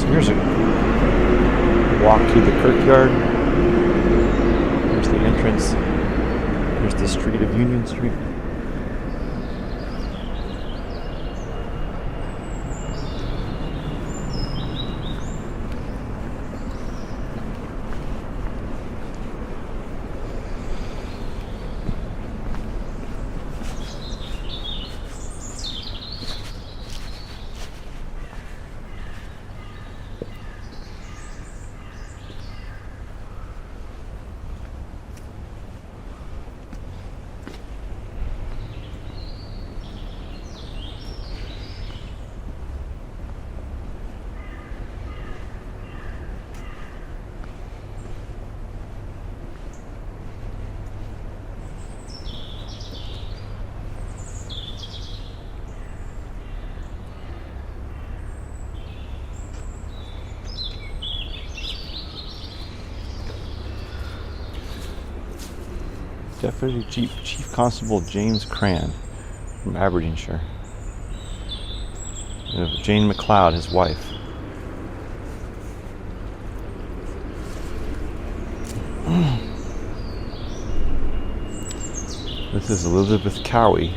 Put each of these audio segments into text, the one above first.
Here's a walk through the kirkyard. Here's the entrance. Here's the street of Union Street. Deputy Chief Constable James Cran from Aberdeenshire. And Jane MacLeod, his wife. This is Elizabeth Cowie.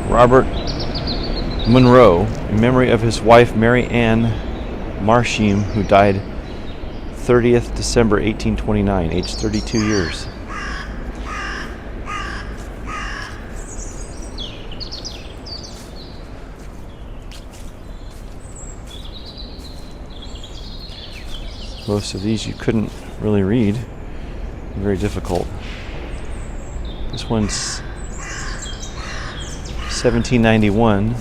Robert Munro, in memory of his wife Mary Ann Marsham, who died 30th December 1829, aged 32 years. Most of these you couldn't really read. Very difficult. This one's 1791.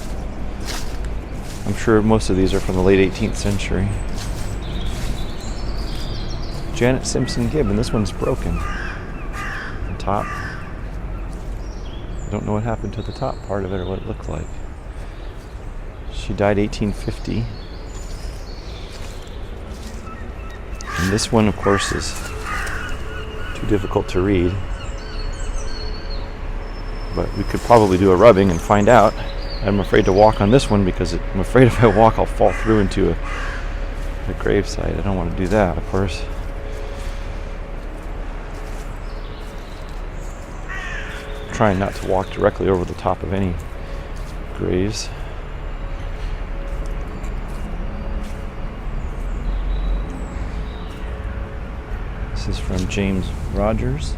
I'm sure most of these are from the late 18th century. Janet Simpson Gibb, and this one's broken. On top. I don't know what happened to the top part of it or what it looked like. She died 1850. And this one, of course, is too difficult to read. But we could probably do a rubbing and find out. I'm afraid to walk on this one because I'm afraid if I walk I'll fall through into a gravesite. I don't want to do that, of course. I'm trying not to walk directly over the top of any graves. This is from James Rogers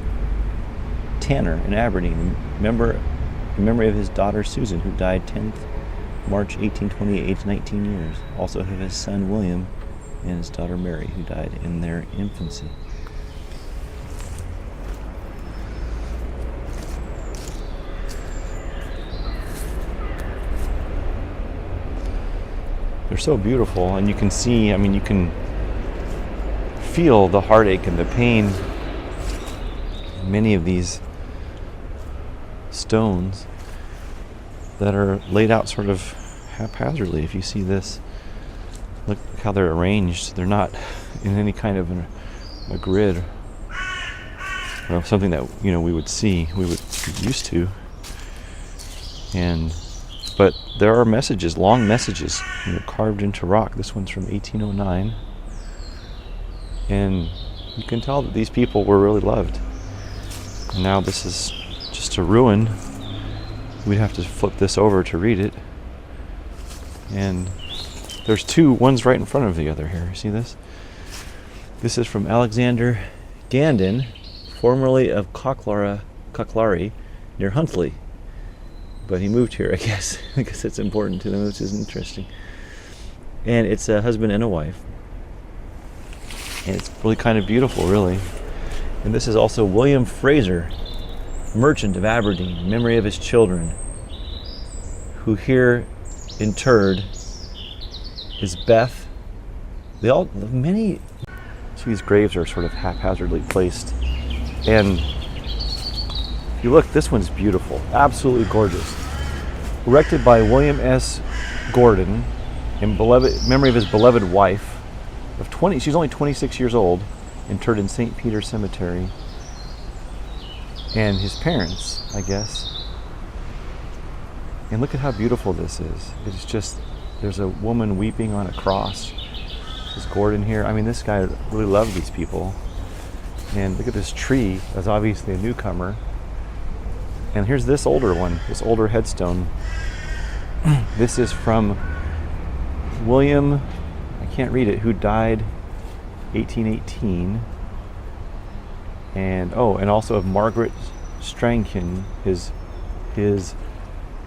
Tanner in Aberdeen, in memory of his daughter Susan, who died 10th March 1828, aged 19 years. Also of his son William and his daughter Mary, who died in their infancy. They're so beautiful, and you can see, you can feel the heartache and the pain in many of these stones that are laid out sort of haphazardly. If you see this, look how they're arranged. They're not in any kind of a grid or something that we would be used to. But there are messages, long messages, carved into rock. This one's from 1809, and you can tell that these people were really loved. And now this is just a ruin. We'd have to flip this over to read it. And there's two, one's right in front of the other here. You see this? This is from Alexander Gandon, formerly of Cocklary, near Huntly. But he moved here, I guess, because it's important to them, which is interesting. And it's a husband and a wife. And it's really kind of beautiful, really. And this is also William Fraser, merchant of Aberdeen, in memory of his children, who here interred is Beth. So these graves are sort of haphazardly placed. And if you look, this one's beautiful, absolutely gorgeous. Erected by William S. Gordon in memory of his beloved wife of 20. She's only 26 years old, interred in St. Peter's Cemetery, and his parents, I guess. And look at how beautiful this is. It's just, there's a woman weeping on a cross. There's Gordon here. I mean, this guy really loved these people. And look at this tree. That's obviously a newcomer. And here's this older one, this older headstone. This is from William, I can't read it, who died 1818. And also of Margaret Strangkin, his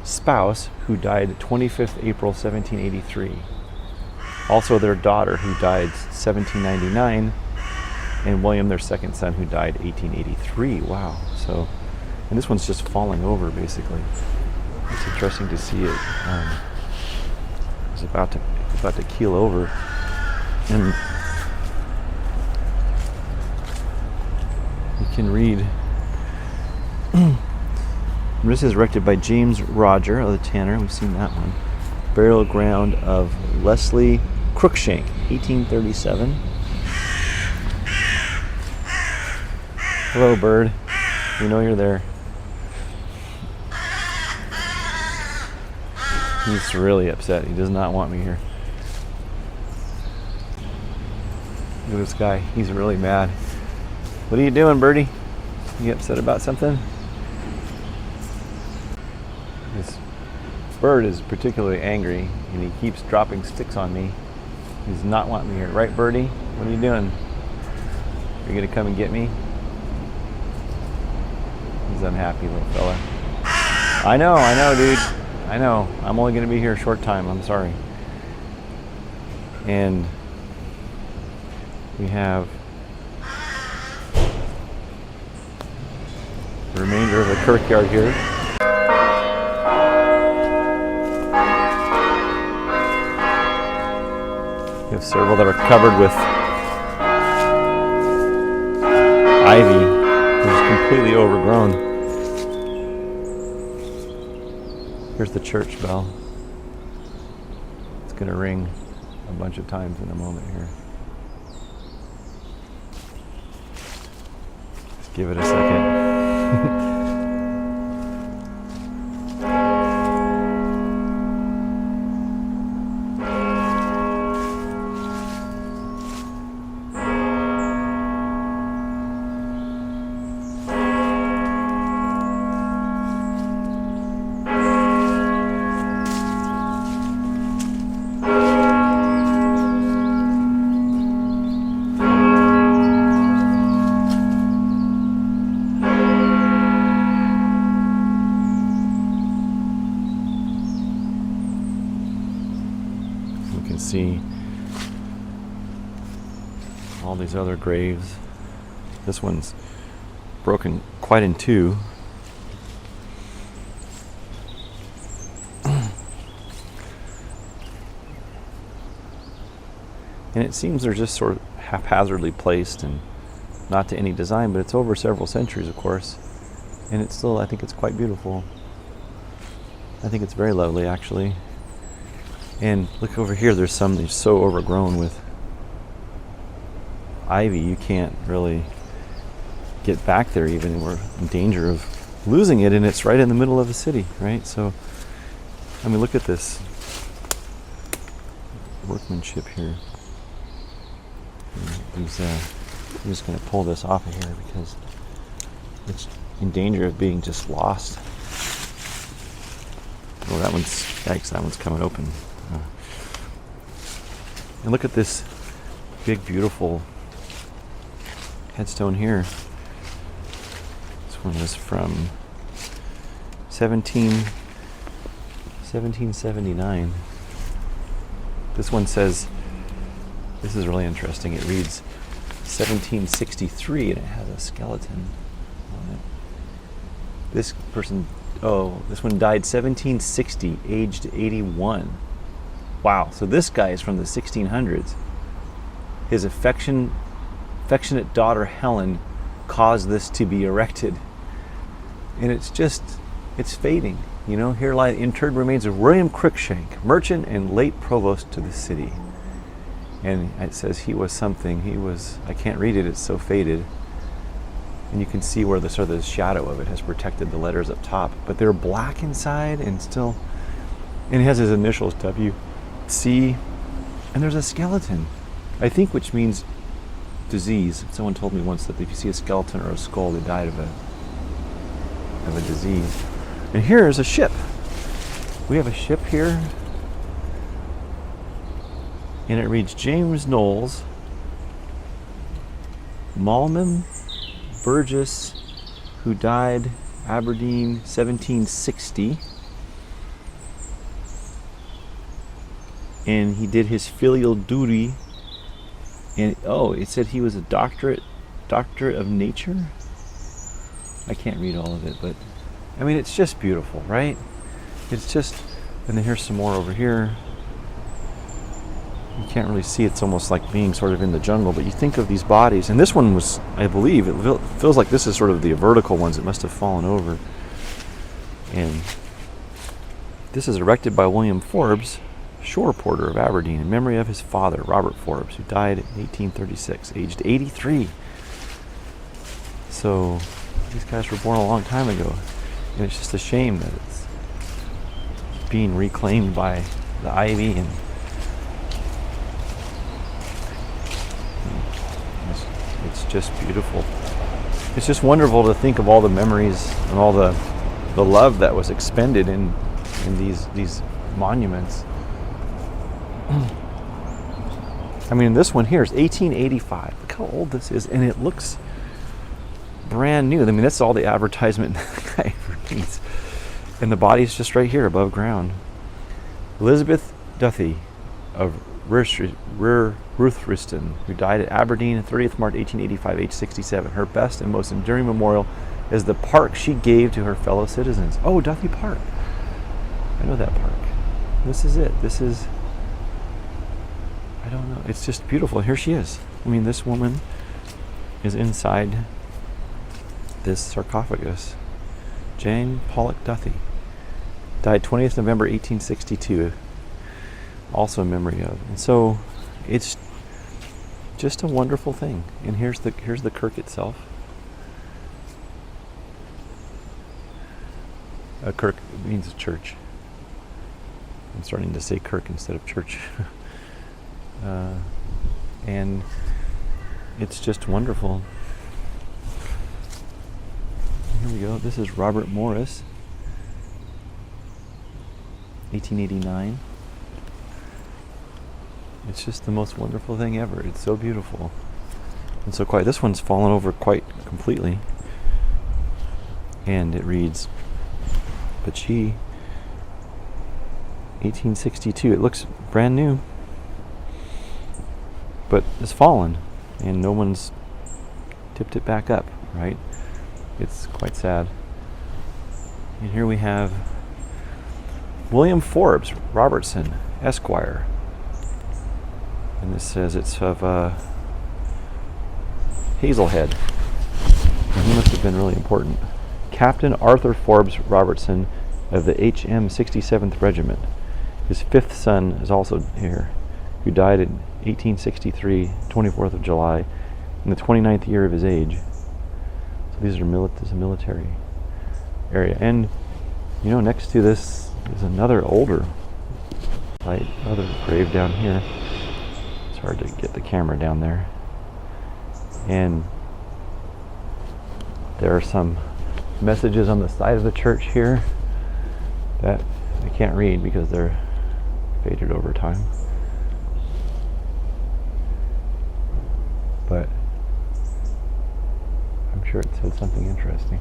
spouse, who died 25th April 1783. Also their daughter, who died 1799, and William, their second son, who died 1883. Wow. So, and this one's just falling over, basically. It's interesting to see it. It's about to keel over, and you can read. This is erected by James Roger of the Tanner. We've seen that one. Burial ground of Leslie Crookshank, 1837. Hello, bird. We know you're there. He's really upset. He does not want me here. Look at this guy. He's really mad. What are you doing, birdie? You upset about something? This bird is particularly angry, and he keeps dropping sticks on me. He does not want me here. Right, birdie? What are you doing? Are you going to come and get me? He's unhappy, little fella. I know, dude. I know. I'm only going to be here a short time. I'm sorry. And we have the remainder of the kirkyard here. We have several that are covered with ivy, which is completely overgrown. Here's the church bell. It's going to ring a bunch of times in a moment here. Just give it a second. See all these other graves. This one's broken quite in two. And it seems they're just sort of haphazardly placed and not to any design, but it's over several centuries, of course. And it's still, I think it's quite beautiful. I think it's very lovely, actually. And look over here, there's some that's so overgrown with ivy you can't really get back there even. We're in danger of losing it, and it's right in the middle of the city, right? So, I mean, look at this workmanship here. I'm just going to pull this off of here because it's in danger of being just lost. Oh, that one's coming open. And look at this big, beautiful headstone here. This one is from 1779. This one says, this is really interesting, it reads 1763 and it has a skeleton on it. This one died 1760, aged 81. Wow, so this guy is from the 1600s. His affectionate daughter Helen caused this to be erected. And it's fading. Here lie interred remains of William Cruikshank, merchant and late provost to the city. And it says he was something. I can't read it, it's so faded. And you can see where the sort of the shadow of it has protected the letters up top. But they're black inside and it has his initials, W.C. And there's a skeleton, I think, which means disease. Someone told me once that if you see a skeleton or a skull, they died of a disease. And here's a ship. We have a ship here. And it reads James Knowles, Malman Burgess, who died Aberdeen 1760. And he did his filial duty. And it said he was a doctorate of nature. I can't read all of it, but I mean, it's just beautiful, right? It's just, and then here's some more over here. You can't really see, it's almost like being sort of in the jungle, but you think of these bodies, and this one was, I believe, it feels like this is sort of the vertical ones that must have fallen over. And this is erected by William Forbes, shore porter of Aberdeen, in memory of his father, Robert Forbes, who died in 1836, aged 83. So these guys were born a long time ago, and it's just a shame that it's being reclaimed by the ivy, and it's just beautiful. It's just wonderful to think of all the memories and all the love that was expended in these monuments. I mean, this one here is 1885. Look how old this is, and it looks brand new. I mean, that's all the advertisement the guy ever needs. And the body's just right here above ground. Elizabeth Duthie of Robertson, who died at Aberdeen 30th March 1885, age 67. Her best and most enduring memorial is the park she gave to her fellow citizens. Oh, Duthie Park. I know that park. This is it. I don't know. It's just beautiful. Here she is. I mean, this woman is inside this sarcophagus. Jane Pollock Duthie. Died 20th November 1862. Also in memory of. And so it's just a wonderful thing. And here's the kirk itself. A kirk means a church. I'm starting to say kirk instead of church. And it's just wonderful. Here we go. This is Robert Morris, 1889. It's just the most wonderful thing ever. It's so beautiful and so quiet. This one's fallen over quite completely, and it reads, but she, 1862. It looks brand new, but it's fallen, and no one's tipped it back up, right? It's quite sad. And here we have William Forbes, Robertson, Esquire. And this says it's of Hazelhead. And he must have been really important. Captain Arthur Forbes Robertson of the HM 67th Regiment. His fifth son is also here, who died in 1863, 24th of July, in the 29th year of his age. So these are this is a military area. And, next to this is another older grave down here. It's hard to get the camera down there. And there are some messages on the side of the church here that I can't read because they're faded over time. But I'm sure it said something interesting.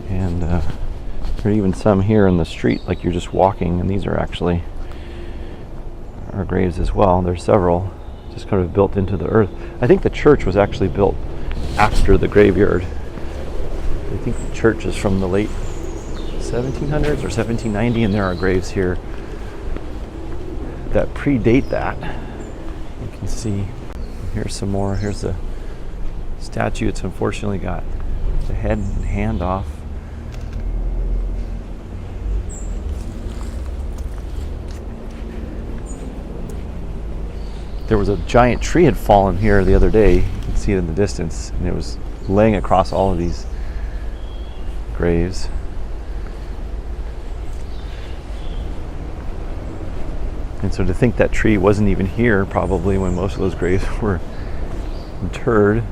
And there are even some here in the street, like you're just walking, and these are actually our graves as well. There's several just kind of built into the earth. I think the church was actually built after the graveyard. I think the church is from the late 1700s or 1790, and there are graves here that predate that. You can see, here's some more. Here's a statue. It's unfortunately got the head and hand off. There was a giant tree had fallen here the other day. You can see it in the distance, and it was laying across all of these graves. And so to think that tree wasn't even here probably when most of those graves were interred.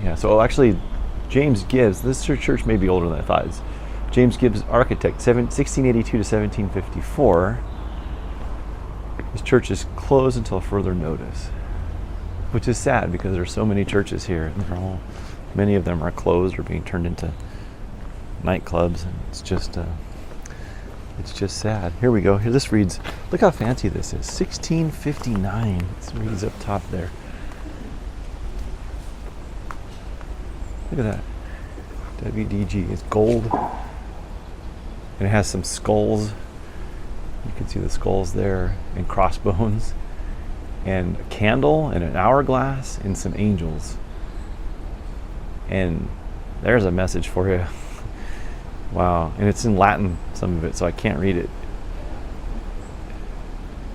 Yeah, so actually James Gibbs, this church may be older than I thought. It's James Gibbs, architect, 1682 to 1754. This church is closed until further notice, which is sad because there's so many churches here. Many of them are closed or being turned into nightclubs, and it's just sad. Here we go. Here, this reads. Look how fancy this is. 1659. This reads up top there. Look at that. WDG. It's gold. And it has some skulls. You can see the skulls there, and crossbones, and a candle, and an hourglass, and some angels. And there's a message for you. Wow. And it's in Latin, some of it, so I can't read it.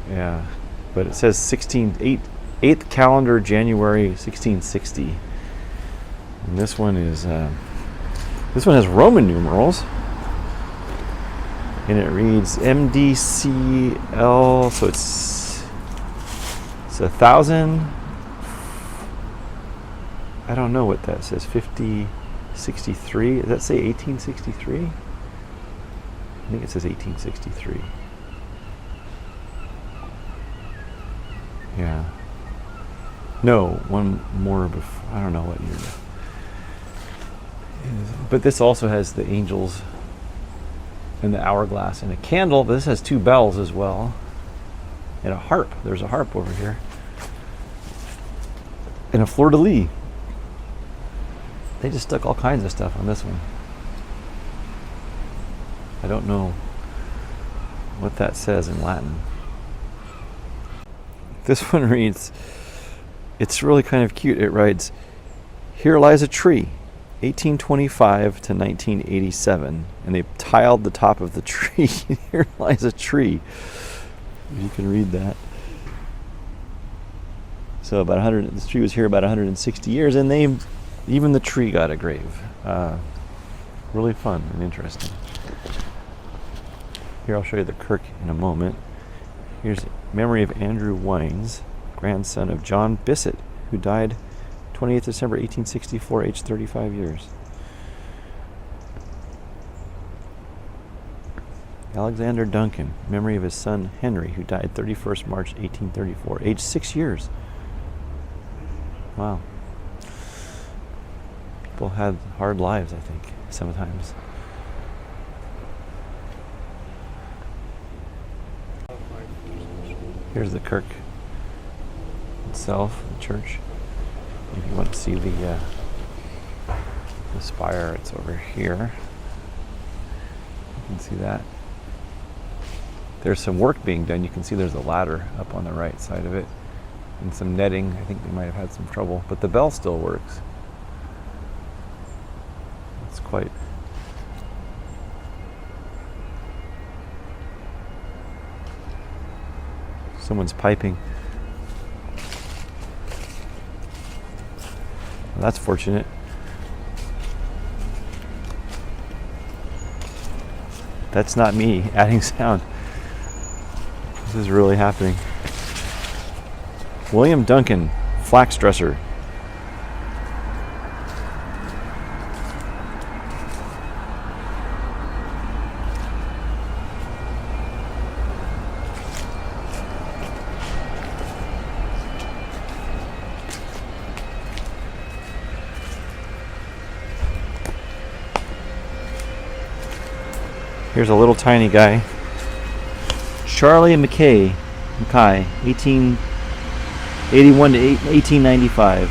Yeah. But it says 8th calendar January 1660. And this one has Roman numerals. And it reads MDCL, so it's 1,000. I don't know what that says. 5063. Does that say 1863? I think it says 1863. Yeah. No, one more before. I don't know what year. But this also has the angels and the hourglass and a candle. But this has 2 bells as well. And a harp. There's a harp over here. And a fleur-de-lis. They just stuck all kinds of stuff on this one. I don't know what that says in Latin. This one reads, it's really kind of cute. It writes, here lies a tree, 1825 to 1987. And they tiled the top of the tree. Here lies a tree. You can read that. So about 100, this tree was here about 160 years, and even the tree got a grave. Really fun and interesting. Here, I'll show you the kirk in a moment. Here's memory of Andrew Wines, grandson of John Bissett, who died 28th December 1864, aged 35 years. Alexander Duncan, memory of his son Henry, who died 31st March 1834, aged 6 years. Wow. People had hard lives, I think, sometimes. Here's the kirk itself, the church. If you want to see the spire, it's over here. You can see that. There's some work being done. You can see there's a ladder up on the right side of it, and some netting. I think they might have had some trouble, but the bell still works. It's quite. Someone's piping. Well, that's fortunate. That's not me adding sound. This is really happening. William Duncan, flax dresser. Here's a little tiny guy. Charlie Mackay, 1881 to 1895.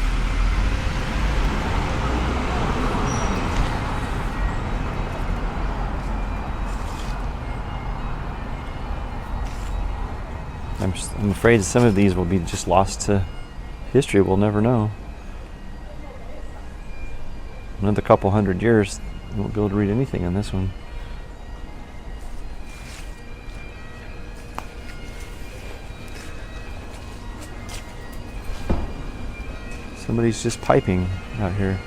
I'm afraid some of these will be just lost to history. We'll never know. Another couple hundred years, we won't be able to read anything on this one. Somebody's just piping out here.